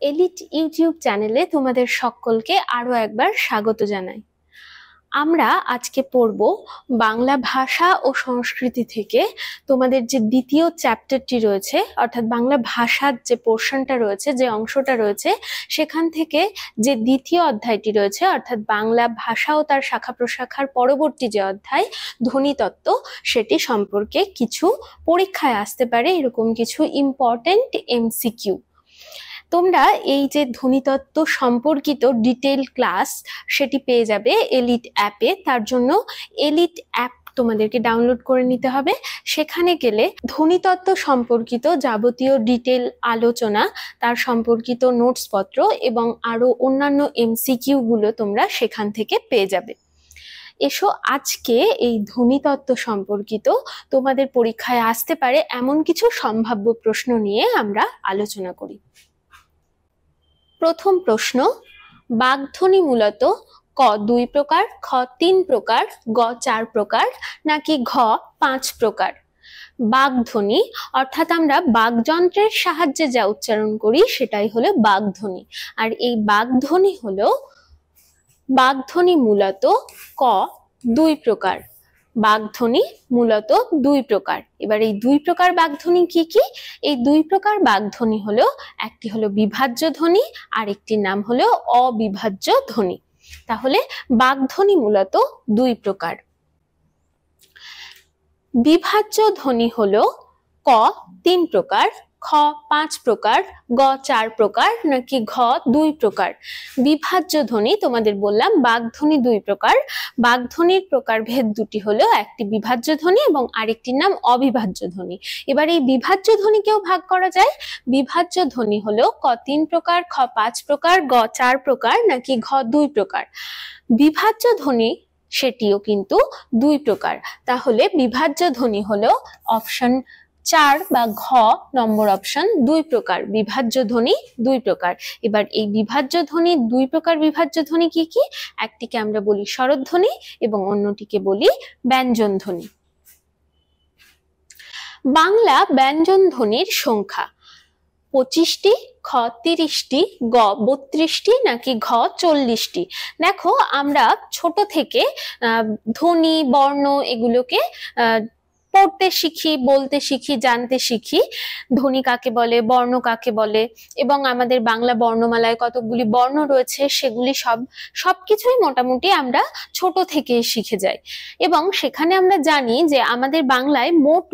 Elite YouTube চ্যানেলে তোমাদের সকলকে আরো একবার স্বাগত জানাই। আমরা আজকে পড়ব বাংলা ভাষা ও সংস্কৃতি থেকে তোমাদের যে দ্বিতীয় চ্যাপ্টারটি রয়েছে, অর্থাৎ বাংলা ভাষার যে পোর্শনটা রয়েছে, যে অংশটা রয়েছে, সেখান থেকে যে দ্বিতীয় অধ্যায়টি রয়েছে, অর্থাৎ বাংলা ভাষা ও তার শাখা প্রশাখার পরবর্তী যে অধ্যায় ধ্বনিতত্ত্ব, সেটি সম্পর্কে কিছু পরীক্ষায় আসতে পারে এরকম কিছু ইম্পর্টেন্ট এমসিকিউ। তোমরা এই যে ধ্বনিতত্ত্ব সম্পর্কিত ডিটেইল ক্লাস সেটি পেয়ে যাবে এলিট অ্যাপে। তার জন্য এলিট অ্যাপ তোমাদেরকে ডাউনলোড করে নিতে হবে। সেখানে গেলে ধ্বনিতত্ত্ব সম্পর্কিত যাবতীয় ডিটেইল আলোচনা, তার সম্পর্কিত নোটসপত্র এবং আরো অন্যান্য এমসিকিউ গুলো তোমরা সেখান থেকে পেয়ে যাবে। এসো আজকে এই ধ্বনিতত্ত্ব সম্পর্কিত তোমাদের পরীক্ষায় আসতে পারে এমন কিছু সম্ভাব্য প্রশ্ন নিয়ে আমরা আলোচনা করি। প্রথম প্রশ্ন, বাগধ্বনি মূলত ক 2 প্রকার, খ 3 প্রকার, গ 4 প্রকার নাকি ঘ 5 প্রকার? বাগধ্বনি অর্থাৎ আমরা বাগযন্ত্রের সাহায্যে যা উচ্চারণ করি সেটাই হলো বাগধ্বনি। আর এই বাগধ্বনি মূলত ক 2 প্রকার। বাগধ্বনি মূলত 2 প্রকার। এবার এই 2 প্রকার বাগধ্বনি কি কি? এই 2 প্রকার বাগধ্বনি হলো, একটি হলো বিভাজ্য ধ্বনি আর একটির নাম হলো অবিভাজ্য ধ্বনি। তাহলে বাগধ্বনি মূলত 2 প্রকার। বিভাজ্য ধ্বনি হলো ক 3 প্রকার, খ 5 প্রকার, গ 4 প্রকার নাকি ঘ 2 প্রকার? বিভাজ্য ধ্বনি তোমাদের বললাম বাগধ্বনি 2 প্রকার। বাগধ্বনির প্রকারভেদ দুটি হলো, একটি বিভাজ্য ধ্বনি এবং আরেকটির নাম অবিভাজ্য ধ্বনি। এবার এই বিভাজ্য ধ্বনিকেও ভাগ করা যায়। বিভাজ্য ধ্বনি হলো ক 3 প্রকার, খ 5 প্রকার, গ 4 প্রকার নাকি ঘ 2 প্রকার? বিভাজ্য ধ্বনি সেটিও কিন্তু 2 প্রকার। তাহলে বিভাজ্য ধ্বনি হলো অপশন 4 বা ঘ নম্বর অপশন 2 প্রকার। বিভাজ্য ধ্বনি 2 প্রকার। এবার এই বিভাজ্য ধ্বনি 2 প্রকার বিভাজ্য ধ্বনি কি কি? একটিকে আমরা বলি স্বরধ্বনি এবং অন্যটিকে বলি ব্যঞ্জন ধ্বনি। বাংলা ব্যঞ্জন ধ্বনির সংখ্যা 25টি, খ 30টি, গ 32টি নাকি ঘ 40টি? দেখো, আমরা ছোট থেকে ধ্বনি বর্ণ এগুলোকে পড়তে শিখি, বলতে শিখি, জানতে শিখি। ধ্বনি কাকে বলে, বর্ণ কাকে বলে, এবং আমাদের বাংলা বর্ণমালায় কতগুলি বর্ণ রয়েছে সেগুলি সবকিছুই মোটামুটি আমরা ছোট থেকে শিখে যাই। এবং সেখানে আমরা জানি যে আমাদের বাংলায় মোট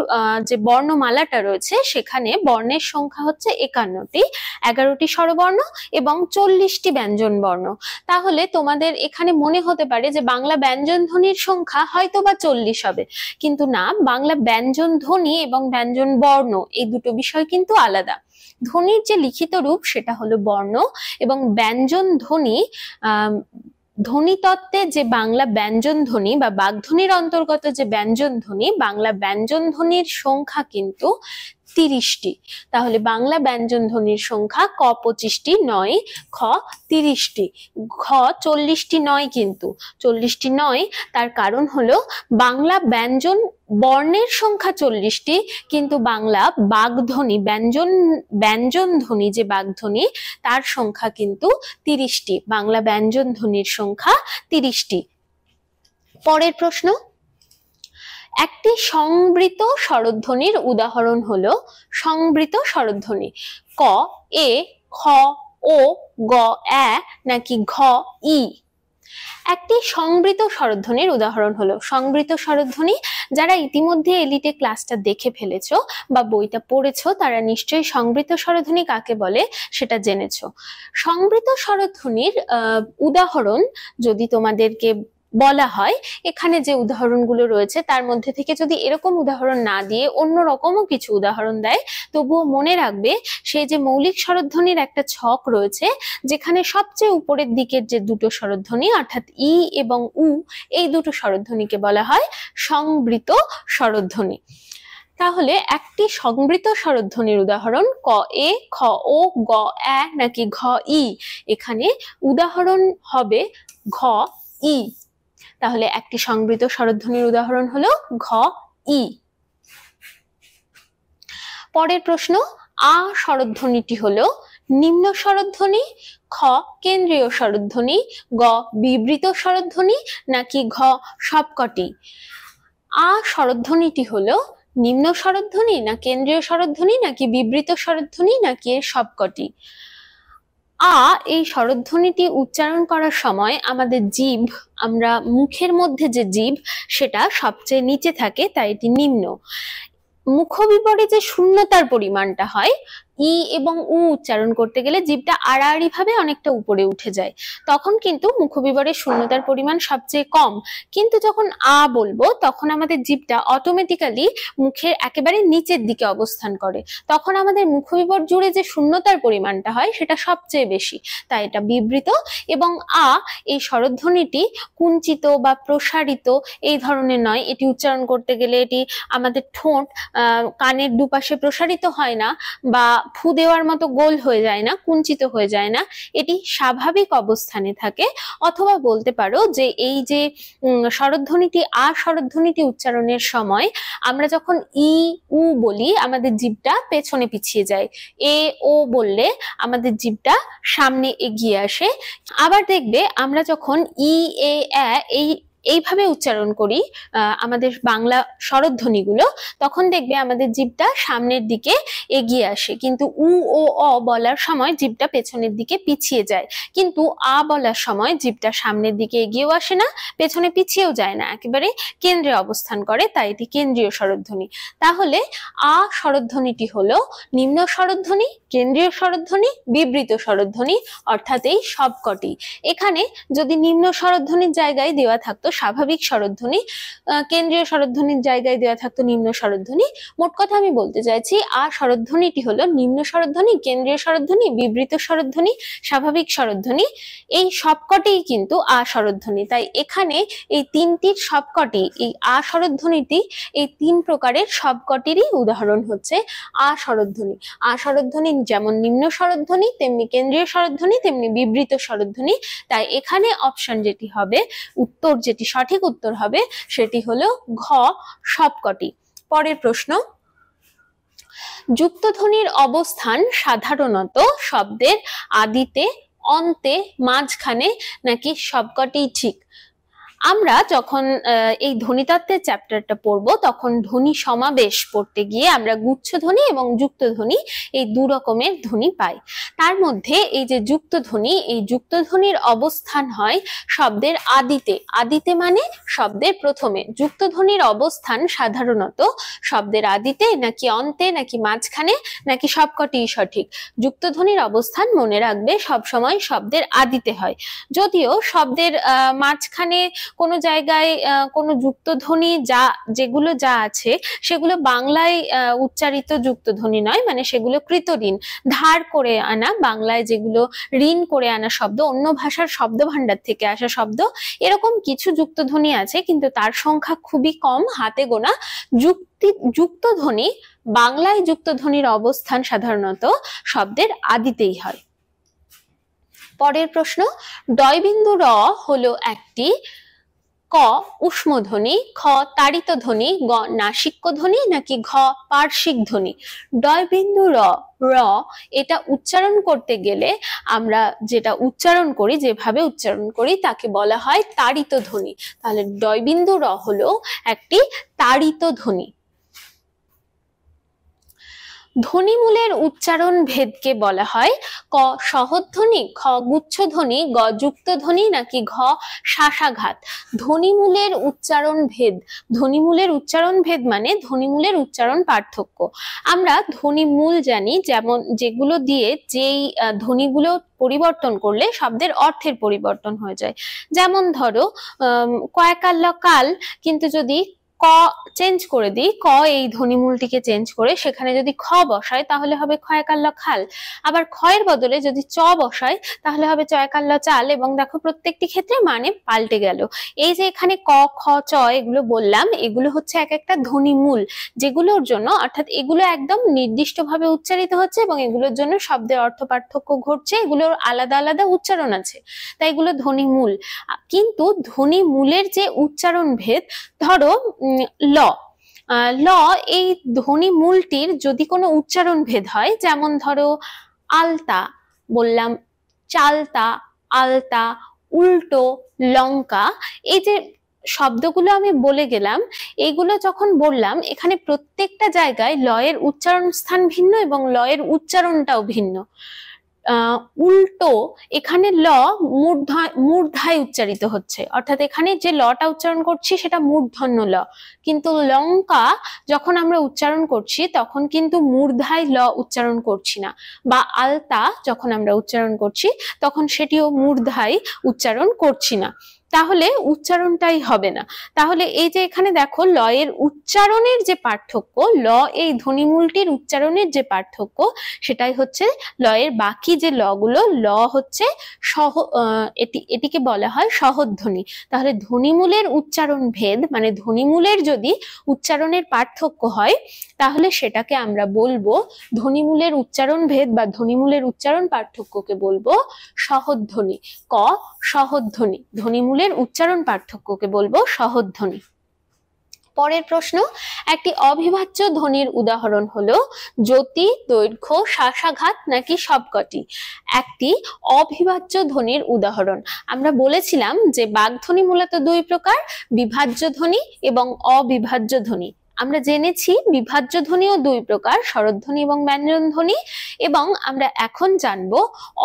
যে বর্ণমালাটা রয়েছে সেখানে বর্ণের সংখ্যা হচ্ছে 51টি, 11টি স্বরবর্ণ এবং 40টি ব্যঞ্জন বর্ণ। তাহলে তোমাদের এখানে মনে হতে পারে যে বাংলা ব্যঞ্জন ধ্বনির সংখ্যা হয়তো বা 40 হবে, কিন্তু না, বাংলা ব্যঞ্জন ধ্বনি এবং ব্যঞ্জন বর্ণ এই দুটো বিষয় কিন্তু আলাদা। ধ্বনির যে লিখিত রূপ সেটা হলো বর্ণ, এবং ব্যঞ্জন ধ্বনি ধ্বনিতত্ত্বে যে বাংলা ব্যঞ্জন ধ্বনি বা বাগধ্বনির অন্তর্গত যে ব্যঞ্জন ধ্বনি, বাংলা ব্যঞ্জন ধ্বনির সংখ্যা কিন্তু 30টি। তাহলে বাংলা ব্যঞ্জন ধ্বনির সংখ্যা ক 25টি নয়, খ 30টি, ঘ 40টি নয়, কিন্তু 40টি নয়। তার কারণ হলো বাংলা ব্যঞ্জন বর্ণের সংখ্যা 40টি, কিন্তু বাংলা বাগধ্বনি ব্যঞ্জন ধ্বনি যে বাগধ্বনি তার সংখ্যা কিন্তু 30টি। বাংলা ব্যঞ্জন ধ্বনির সংখ্যা 30টি। পরের প্রশ্ন, একটি সংবৃত স্বরধ্বনির উদাহরণ হলো সংবৃত স্বরধ্বনি ক এ, খ ও, গ এ নাকি ঘ ই? একটি সংবৃত স্বরধ্বনির উদাহরণ হলো, সংবৃত স্বরধ্বনি যারা ইতিমধ্যে এলিটে ক্লাসটা দেখে ফেলেছো বা বইটা পড়েছো তারা নিশ্চয়ই সংবৃত স্বরধ্বনি কাকে বলে সেটা জেনেছো। সংবৃত স্বরধ্বনির উদাহরণ যদি তোমাদেরকে বলা হয়, এখানে যে উদাহরণগুলো রয়েছে তার মধ্যে থেকে যদি এরকম উদাহরণ না দিয়ে অন্য রকমও কিছু উদাহরণ দেয়, তবুও মনে রাখবে সেই যে মৌলিক স্বরধ্বনির একটা ছক রয়েছে, যেখানে সবচেয়ে উপরের দিকের যে দুটো স্বরধ্বনি অর্থাৎ ই এবং উ, এই দুটো স্বরধ্বনিকে বলা হয় সংবৃত স্বরধ্বনি। তাহলে একটি সংবৃত স্বরধ্বনির উদাহরণ ক এ, খ ও, গ এ নাকি ঘ ই? এখানে উদাহরণ হবে ঘ ই। তাহলে একটি সংবৃত স্বরধ্বনির উদাহরণ হলো ঘ ই। পরের প্রশ্ন, আ স্বরধ্বনিটি হলো নিম্ন স্বরধ্বনি, খ কেন্দ্রীয় স্বরধ্বনি, গ বিবৃত স্বরধ্বনি, নাকি ঘ সবকটি? আ স্বরধ্বনিটি হলো নিম্ন স্বরধ্বনি, না কেন্দ্রীয় স্বরধ্বনি, নাকি বিবৃত স্বরধ্বনি, নাকি এর সবকটি? আ এই স্বরধ্বনিটি উচ্চারণ করার সময় আমাদের জিভ, আমরা মুখের মধ্যে যে জিভ সেটা সবচেয়ে নিচে থাকে, তাই এটি নিম্ন। মুখবিবরে যে শূন্যতার পরিমাণটা হয়, ই এবং উ উচ্চারণ করতে গেলে জিভটা আড়াআড়ি ভাবে অনেকটা উপরে উঠে যায়, তখন কিন্তু মুখবিবরের শূন্যতার পরিমাণ সবচেয়ে কম। কিন্তু যখন আ বলবো তখন আমাদের জিভটা অটোমেটিক্যালি মুখের একেবারে নিচের দিকে অবস্থান করে, তখন আমাদের মুখবিবর জুড়ে যে শূন্যতার পরিমাণটা হয় সেটা সবচেয়ে বেশি, তাই এটা বিবৃত। এবং আ এই স্বরধ্বনিটি কুঞ্চিত বা প্রসারিত এই ধরনের নয়, এটি উচ্চারণ করতে গেলে এটি আমাদের ঠোঁট কানের দুপাশে প্রসারিত হয় না বা ফু দেওয়ার মতো গোল হয়ে যায় না, কুঞ্চিত হয়ে যায় না, এটি স্বাভাবিক অবস্থানে থাকে। অথবা বলতে পারো যে এই যে স্বরধ্বনিটি আ স্বরধ্বনিটি উচ্চারণের সময় আমরা যখন ই উ বলি আমাদের জিভটা পেছনে পিছিয়ে যায়, এ ও বললে আমাদের জিভটা সামনে এগিয়ে আসে। আবার দেখবে আমরা যখন ই এ এইভাবে উচ্চারণ করি আমাদের বাংলা স্বরধ্বনিগুলো, তখন দেখবে আমাদের জিভটা সামনের দিকে এগিয়ে আসে, কিন্তু উ ও অ বলার সময় জিভটা পেছনের দিকে পিছিয়ে যায়। কিন্তু আ বলার সময় জিভটা সামনের দিকে এগিয়েও আসে না, পেছনে পিছিয়েও যায় না, একেবারে কেন্দ্রে অবস্থান করে, তাই এটি কেন্দ্রীয় স্বরধ্বনি। তাহলে আ স্বরধ্বনিটি হলো নিম্ন স্বরধ্বনি, কেন্দ্রীয় স্বরধ্বনি, বিবৃত স্বরধ্বনি, অর্থাৎ এই সবকটি। এখানে যদি নিম্ন স্বরধ্বনির জায়গায় দেওয়া থাকতো স্বাভাবিক স্বরধ্বনি, কেন্দ্রীয় স্বরধ্বনির জায়গায় দেওয়া থাকতো নিম্ন স্বরধ্বনি, মোট কথা আমি বলতে চাইছি আ স্বরধ্বনিটি হলো নিম্ন স্বরধ্বনি, কেন্দ্রীয় স্বরধ্বনি, বিবৃত স্বরধ্বনি, স্বাভাবিক স্বরধ্বনি, এই সবকটিই কিন্তু আ স্বরধ্বনি। তাই এখানে এই তিনটির সবকটি, এই আ স্বরধ্বনিটি এই তিন প্রকারের সবকটিরই উদাহরণ হচ্ছে আ স্বরধ্বনি। আ স্বরধ্বনি যেমন নিম্ন স্বরধ্বনি, তেমনি কেন্দ্রীয় স্বরধ্বনি, তেমনি বিবৃত স্বরধ্বনি। তাই এখানে অপশন যেটি হবে, উত্তর যেটি সঠিক উত্তর হবে সেটি হলো ঘ সবকটি। পরের প্রশ্ন, যুক্তধ্বনির অবস্থান সাধারণত শব্দের আদিতে, অন্তে, মাঝখানে, নাকি সবকটিই ঠিক? আমরা যখন এই ধ্বনিতত্ত্বের চ্যাপ্টারটা পড়বো তখন ধ্বনি সমাবেশ পড়তে গিয়ে আমরা গুচ্ছধ্বনি এবং যুক্তধ্বনি এই দু রকমের ধ্বনি পাই। তার মধ্যে এই যে যুক্তধ্বনি, এই যুক্তধ্বনির অবস্থান হয় শব্দের আদিতে। আদিতে মানে শব্দের প্রথমে। যুক্তধ্বনির অবস্থান সাধারণত শব্দের আদিতে, নাকি অন্তে, নাকি মাঝখানে, নাকি সবকটিই সঠিক? যুক্তধ্বনির অবস্থান মনে রাখবে সবসময় শব্দের আদিতে হয়। যদিও শব্দের মাঝখানে কোনো জায়গায় কোনো যুক্তধ্বনি যেগুলো আছে সেগুলো বাংলায় উচ্চারিত যুক্তধ্বনি নয়, মানে সেগুলো কৃতঋণ, ধার করে আনা, বাংলায় যেগুলো ঋণ করে আনা শব্দ, অন্য ভাষার শব্দ ভাণ্ডার থেকে আসা শব্দ, এরকম কিছু যুক্তধ্বনি আছে, কিন্তু তার সংখ্যা খুবই কম, হাতে গোনা। যুক্তধ্বনি, বাংলায় যুক্তধ্বনির অবস্থান সাধারণত শব্দের আদিতেই হয়। পরের প্রশ্ন, ডয়বিন্দু র হলো একটি ক ঊষ্মধ্বনি, খ তাড়িত ধ্বনি, গ নাসিক্য ধ্বনি, নাকি ঘ পার্শ্বিক ধ্বনি? ডয়বিন্দু র এটা উচ্চারণ করতে গেলে আমরা যেটা উচ্চারণ করি, যেভাবে উচ্চারণ করি তাকে বলা হয় তাড়িত ধ্বনি। তাহলে ডয়বিন্দু র হলো একটি তাড়িত ধ্বনি। ধ্বনিমূলের উচ্চারণ ভেদকে বলা হয় ক সহধ্বনি, খ গুচ্ছধ্বনি, গ যুক্তধ্বনি, নাকি ঘ শ্বাসাঘাত? ধ্বনিমূলের উচ্চারণ ভেদ, ধ্বনিমূলের উচ্চারণ ভেদ মানে ধ্বনিমূলের উচ্চারণ পার্থক্য। আমরা ধ্বনিমূল জানি, যেমন যেগুলো দিয়ে যেই ধ্বনিগুলো পরিবর্তন করলে শব্দের অর্থের পরিবর্তন হয়ে যায়। যেমন ধরো কয়কাল্য কাল, কিন্তু যদি ক চেঞ্জ করে দিই, ক এই ধ্বনিমূলটিকে চেঞ্জ করে সেখানে যদি খ বসায় তাহলে হবে ক্ষয়কাল্য খাল। আবার ক্ষয়ের বদলে যদি চ বসায় তাহলে হবে চয়কাল্য চাল। এবং দেখো প্রত্যেকটি ক্ষেত্রে মানে পাল্টে গেল। এই যে এখানে ক খ চ এগুলো বললাম, এগুলো হচ্ছে এক একটা ধ্বনিমূল, যেগুলোর জন্য অর্থাৎ এগুলো একদম নির্দিষ্টভাবে উচ্চারিত হচ্ছে এবং এগুলোর জন্য শব্দের অর্থ পার্থক্য ঘটছে, এগুলোর আলাদা আলাদা উচ্চারণ আছে, তাই এগুলো ধ্বনিমূল। কিন্তু ধ্বনিমূলের যে উচ্চারণ ভেদ, ধরো ল এই ধ্বনিমূলটির যদি কোনো উচ্চারণ ভেদ হয়, যেমন ধরো আলতা, বললাম চালতা, আলতা, উল্টো, লঙ্কা, এই যে শব্দগুলো আমি বলে গেলাম, এইগুলো যখন বললাম এখানে প্রত্যেকটা জায়গায় লয়ের উচ্চারণ স্থান ভিন্ন এবং লয়ের উচ্চারণটাও ভিন্ন। উল্টো, এখানে ল মূর্ধায় উচ্চারিত হচ্ছে, অর্থাৎ এখানে যে লটা উচ্চারণ করছি সেটা মূর্ধন্য ল, কিন্তু লঙ্কা যখন আমরা উচ্চারণ করছি তখন কিন্তু মূর্ধায় ল উচ্চারণ করছি না, বা আলতা যখন আমরা উচ্চারণ করছি তখন সেটিও মূর্ধায় উচ্চারণ করছি না, তাহলে উচ্চারণটাই হবে না। তাহলে এই যে এখানে দেখো লয়ের উচ্চারণের যে পার্থক্য, ল এই ধ্বনিমূলটির উচ্চারণের যে পার্থক্য, সেটাই হচ্ছে লয়ের বাকি যে লগুলো, ল হচ্ছে এটিকে বলা হয় সহধ্বনি। তাহলে ধ্বনিমূলের উচ্চারণ ভেদ, মানে ধ্বনিমূলের যদি উচ্চারণের পার্থক্য হয় তাহলে সেটাকে আমরা বলবো ধ্বনিমূলের উচ্চারণ ভেদ বা ধ্বনিমূলের উচ্চারণ পার্থক্যকে বলবো সহধ্বনি। ক, সহধ্বনি, ধ্বনিমূলের উচ্চারণ পার্থক্যকে বলবো সহধ্বনি। পরের প্রশ্ন, একটি অবিভাজ্য ধ্বনির উদাহরণ হলো জ্যোতি, দৈর্ঘ্য, শ্বাসাঘাত নাকি সবকটি? একটি অবিভাজ্য ধ্বনির উদাহরণ, আমরা বলেছিলাম যে বাগধ্বনি মূলত দুই প্রকার, বিভাজ্য ধ্বনি এবং অবিভাজ্য ধ্বনি। আমরা জেনেছি বিভাজ্য ধ্বনিও দুই প্রকার, স্বরধ্বনি এবং ব্যঞ্জন ধ্বনি, এবং আমরা এখন জানবো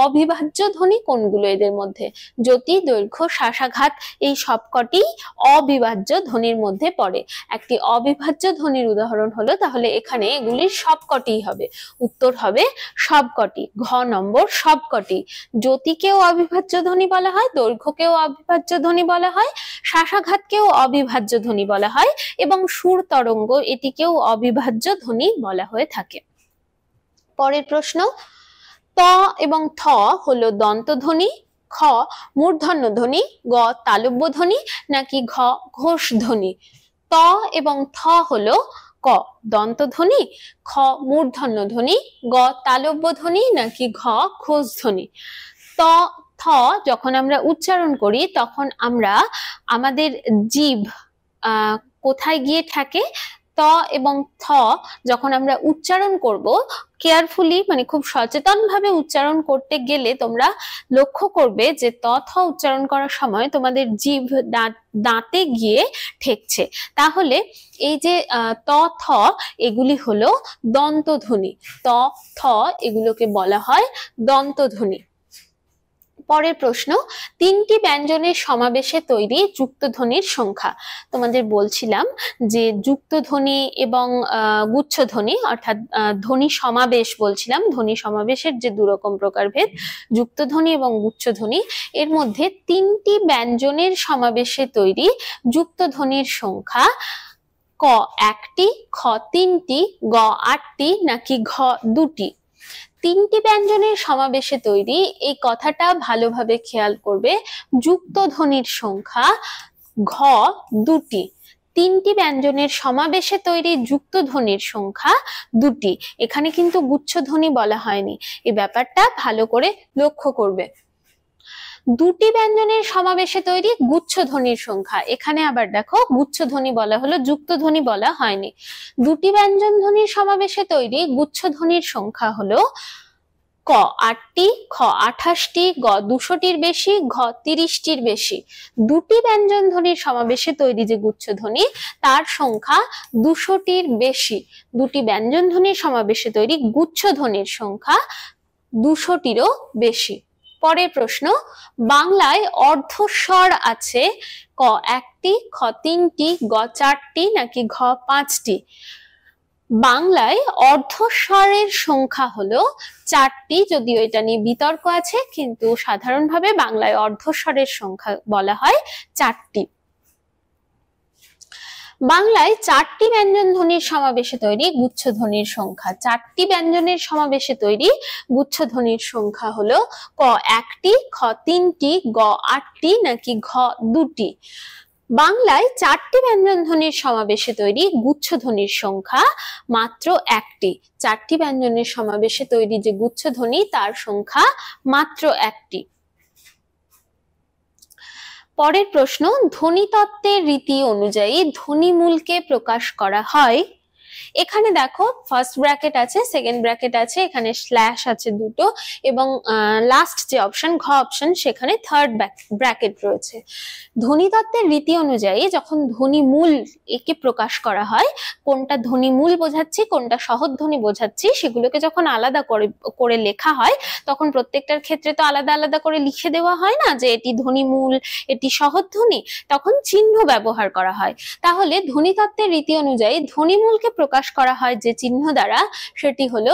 অবিভাজ্য ধ্বনি কোনগুলো এদের মধ্যে। জ্যোতি, দৈর্ঘ্য, শ্বাসাঘাত এই সবকটি অবিভাজ্য ধ্বনির মধ্যে পড়ে। একটি অবিভাজ্য ধ্বনির উদাহরণ হলো, তাহলে এখানে এগুলির সবকটি হবে, উত্তর হবে সবকটি, ঘ নম্বর সবকটি। জ্যোতিকেও অবিভাজ্য ধ্বনি বলা হয়, দৈর্ঘ্যকেও অবিভাজ্য ধ্বনি বলা হয়, শ্বাসাঘাতকেও অবিভাজ্য ধ্বনি বলা হয়, এবং সুর তরঙ্গ এটিকেও অবিভাজ্য ধ্বনি বলা হয়ে থাকে। পরের প্রশ্ন, ত এবং থ হলো দন্তধ্বনি, খ মূর্ধন্য ধ্বনি, গ তালব্য ধ্বনি নাকি ঘ ঘোষ ধ্বনি? ত এবং থ হলো ক দন্তধ্বনি, খ মূর্ধন্য ধ্বনি, গ তালব্য ধ্বনি নাকি ঘ ঘোষ ধ্বনি? ত থ যখন আমরা উচ্চারণ করি তখন আমরা আমাদের জিভ কোথায় গিয়ে থাকে? ত এবং থ যখন আমরা উচ্চারণ করব, কেয়ারফুলি মানে খুব সচেতন ভাবে উচ্চারণ করতে গেলে তোমরা লক্ষ্য করবে যে ত থ উচ্চারণ করার সময় তোমাদের জিভ দাঁতে গিয়ে ঠেকছে। তাহলে এই যে ত থ এগুলি হলো দন্তধ্বনি, ত থ এগুলোকে বলা হয় দন্তধ্বনি। পরের প্রশ্ন, তিনটি ব্যঞ্জনের সমাবেশে তৈরি যুক্তধ্বনির সংখ্যা। তোমাদের বলছিলাম যে যুক্তধ্বনি এবং গুচ্ছধ্বনি, অর্থাৎ ধ্বনি সমাবেশ বলছিলাম, ধ্বনি সমাবেশের যে দুরকম প্রকারভেদ, যুক্তধ্বনি এবং গুচ্ছধ্বনি, এর মধ্যে তিনটি ব্যঞ্জনের সমাবেশে তৈরি যুক্তধ্বনির সংখ্যা ক একটি, খ তিনটি, গ আটটি নাকি ঘ দুটি? তিনটি ব্যঞ্জনের সমাবেশে তৈরি, এই কথাটা ভালোভাবে খেয়াল করবে, যুক্তধ্বনির সংখ্যা ঘ দুটি। তিনটি ব্যঞ্জনের সমাবেশে তৈরি যুক্তধ্বনির সংখ্যা দুটি, এখানে কিন্তু গুচ্ছধ্বনি বলা হয়নি, এই ব্যাপারটা ভালো করে লক্ষ্য করবে। দুটি ব্যঞ্জনের সমাবেশে তৈরি গুচ্ছধ্বনির সংখ্যা, এখানে আবার দেখো গুচ্ছধ্বনি বলা হলো, যুক্তধ্বনি বলা হয়নি। দুটি ব্যঞ্জন ধ্বনির সমাবেশে তৈরি গুচ্ছধ্বনির সংখ্যা হলো ক আটটি, খ 28টি, গ 200টির বেশি, ঘ 30টির বেশি। দুটি ব্যঞ্জন ধ্বনির সমাবেশে তৈরি যে গুচ্ছধ্বনি তার সংখ্যা 200টির বেশি। দুটি ব্যঞ্জন ধ্বনির সমাবেশে তৈরি গুচ্ছধ্বনির সংখ্যা 200টিরও বেশি। পরের প্রশ্ন, বাংলায় অর্ধস্বর আছে ক একটি, খ তিনটি, গ 4টি নাকি ঘ 5টি? বাংলায় অর্ধস্বরের সংখ্যা হলো 4টি, যদিও এটা নিয়ে বিতর্ক আছে, কিন্তু সাধারণভাবে বাংলায় অর্ধস্বরের সংখ্যা বলা হয় 4টি। বাংলায় 4টি ব্যঞ্জন ধ্বনির সমাবেশে তৈরি গুচ্ছধ্বনির সংখ্যা, 4টি ব্যঞ্জনের সমাবেশে তৈরি গুচ্ছধ্বনির সংখ্যা হলো ক একটি, খ তিনটি, গ 8টি নাকি ঘ 2টি? বাংলায় 4টি ব্যঞ্জন ধ্বনির সমাবেশে তৈরি গুচ্ছধ্বনির সংখ্যা মাত্র 1টি। 4টি ব্যঞ্জনের সমাবেশে তৈরি যে গুচ্ছধ্বনি তার সংখ্যা মাত্র 1টি। পরের প্রশ্ন, ধ্বনিতত্ত্বের রীতি অনুযায়ী ধ্বনিমূলকে প্রকাশ করা হয় এখানে দেখো ফার্স্ট ব্র্যাকেট আছে, সেকেন্ড ব্র্যাকেট আছে, এখানে স্ল্যাশ আছে দুটো, এবং লাস্ট যে অপশন ঘ অপশন সেখানে থার্ড ব্র্যাকেট রয়েছে। ধ্বনিতত্ত্বের রীতি অনুযায়ী যখন ধ্বনিমূল একে প্রকাশ করা হয়, কোনটা ধ্বনিমূল বোঝাচ্ছি কোনটা সহধ্বনি বোঝাচ্ছি সেগুলোকে যখন আলাদা করে লেখা হয়, তখন প্রত্যেকটার ক্ষেত্রে তো আলাদা আলাদা করে লিখে দেওয়া হয় না যে এটি ধ্বনিমূল এটি সহধ্বনি, তখন চিহ্ন ব্যবহার করা হয়। তাহলে ধ্বনিতত্ত্বের রীতি অনুযায়ী ধ্বনিমূলকে প্রকাশ করা হয় যে চিহ্ন দ্বারা, সেটি হলো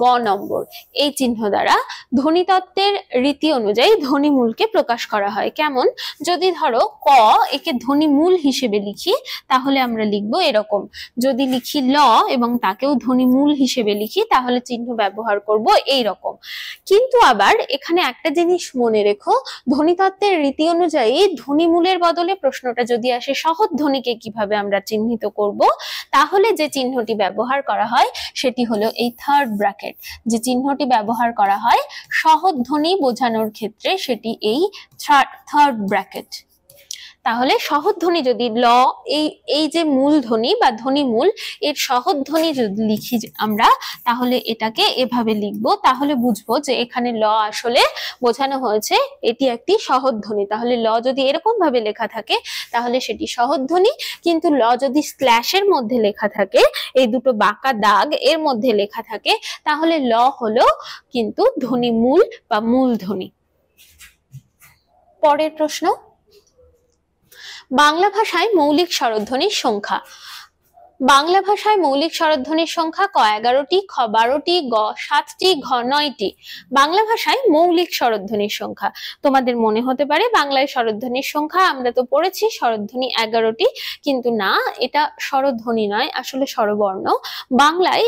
গ নম্বর। এই চিহ্ন দ্বারা ধ্বনিতত্ত্বের রীতি অনুযায়ী ধ্বনিমূলকে প্রকাশ করা হয়। কেমন? যদি ধরো ক একে ধ্বনিমূল হিসেবে লিখি, তাহলে আমরা লিখবো এরকম। যদি লিখি ল এবং তাকেও ধ্বনিমূল হিসেবে লিখি, তাহলে চিহ্ন ব্যবহার করব এই রকম। কিন্তু আবার এখানে একটা জিনিস মনে রেখো, ধ্বনিতত্ত্বের রীতি অনুযায়ী ধ্বনিমূলের বদলে প্রশ্নটা যদি আসে সহধ্বনিকে কিভাবে আমরা চিহ্নিত করব, তাহলে যে চিহ্নটি ব্যবহার করা হয় সেটি হলো এই থার্ড ব্র্যাকেট। যে চিহ্নটি ব্যবহার করা হয় সহধ্বনি বোঝানোর ক্ষেত্রে সেটি এই থার্ড ব্র্যাকেট। তাহলে সহধ্বনি যদি ল, এই যে মূলধ্বনি বা ধ্বনিমূল, এর সহধ্বনি যদি লিখি আমরা, তাহলে এটাকে এভাবে লিখবো, তাহলে বুঝবো যে এখানে ল আসলে বোঝানো হয়েছে এটি একটি সহধ্বনি। তাহলে ল যদি এরকম ভাবে লেখা থাকে তাহলে সেটি সহধ্বনি, কিন্তু ল যদি স্ল্যাশের মধ্যে লেখা থাকে, এই দুটো বাঁকা দাগ এর মধ্যে লেখা থাকে, তাহলে ল হলো কিন্তু ধ্বনিমূল বা মূলধ্বনি। পরের প্রশ্ন, বাংলা ভাষায় মৌলিক স্বরধ্বনির সংখ্যা। বাংলা ভাষায় মৌলিক স্বরধ্বনির সংখ্যা ক 11টি, খ 12টি, গ 7টি, ঘ 9টি। বাংলা ভাষায় মৌলিক স্বরধ্বনির সংখ্যা। তোমাদের মনে হতে পারে বাংলায় স্বরধ্বনির সংখ্যা আমরা তো পড়েছি স্বরধ্বনি 11টি, কিন্তু না, এটা স্বরধ্বনি নয়, আসলে স্বরবর্ণ। বাংলায়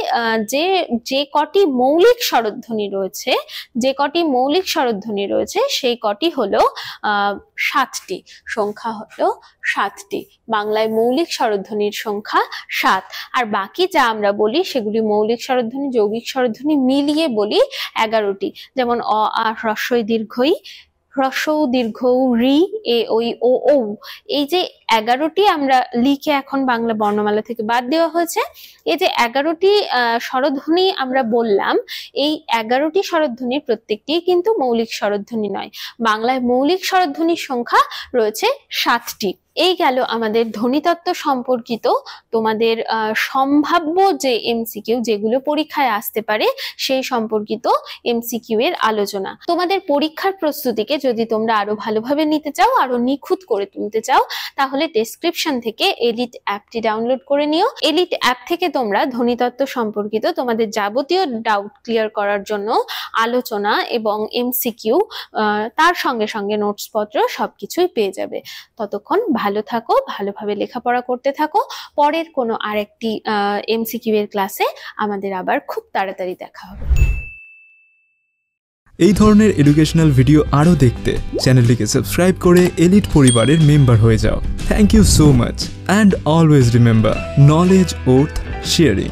যে কটি মৌলিক স্বরধ্বনি রয়েছে, সেই কটি হলো 7টি। সংখ্যা হলো 7টি। বাংলায় মৌলিক স্বরধ্বনির সংখ্যা 7। আর বাকি যা আমরা বলি সেগুলি মৌলিক স্বরধ্বনি যৌগিক স্বরধ্বনি মিলিয়ে বলি 11টি। যেমন অ, আ, হ্রস্ব ই দীর্ঘ ই, হ্রস্ব উ দীর্ঘ উ, রি, এ, ওই, ও, ঔ, এই যে 11টি আমরা লিখে এখন বাংলা বর্ণমালা থেকে বাদ দেওয়া হয়েছে, এই যে 11টি স্বরধ্বনি আমরা বললাম, এই 11টি স্বরধ্বনির প্রত্যেকটি কিন্তু মৌলিক স্বরধ্বনি নয়। বাংলায় মৌলিক স্বরধ্বনির সংখ্যা রয়েছে 7টি। এই গেল আমাদের ধ্বনিতত্ত্ব সম্পর্কিত তোমাদের সম্ভাব্য যে এমসিকিউ, যেগুলো পরীক্ষায় আসতে পারে সেই সম্পর্কিত এমসিকিউ এর আলোচনা। তোমাদের পরীক্ষার প্রস্তুতিকে যদি তোমরা আরো ভালোভাবে নিতে চাও, আরো নিখুঁত করে তুলতে চাও, তাহলে ডেসক্রিপশন থেকে এলিট অ্যাপটি ডাউনলোড করে নিও। এলিট অ্যাপ থেকে তোমরা ধ্বনিতত্ত্ব সম্পর্কিত তোমাদের যাবতীয় ডাউট ক্লিয়ার করার জন্য আলোচনা এবং এমসিকিউ, তার সঙ্গে সঙ্গে নোটস পত্র সবকিছুই পেয়ে যাবে। ততক্ষণ ভালো থাকো, ভালোভাবে লেখাপড়া করতে থাকো। পরের কোনো আরেকটি এমসিকিউ এর ক্লাসে আমাদের আবার খুব তাড়াতাড়ি দেখা হবে। এই ধরনের এডুকেশনাল ভিডিও আরও দেখতে চ্যানেলটিকে সাবস্ক্রাইব করে এলিট পরিবারের মেম্বার হয়ে যাও। Thank you so much and always remember, knowledge worth sharing.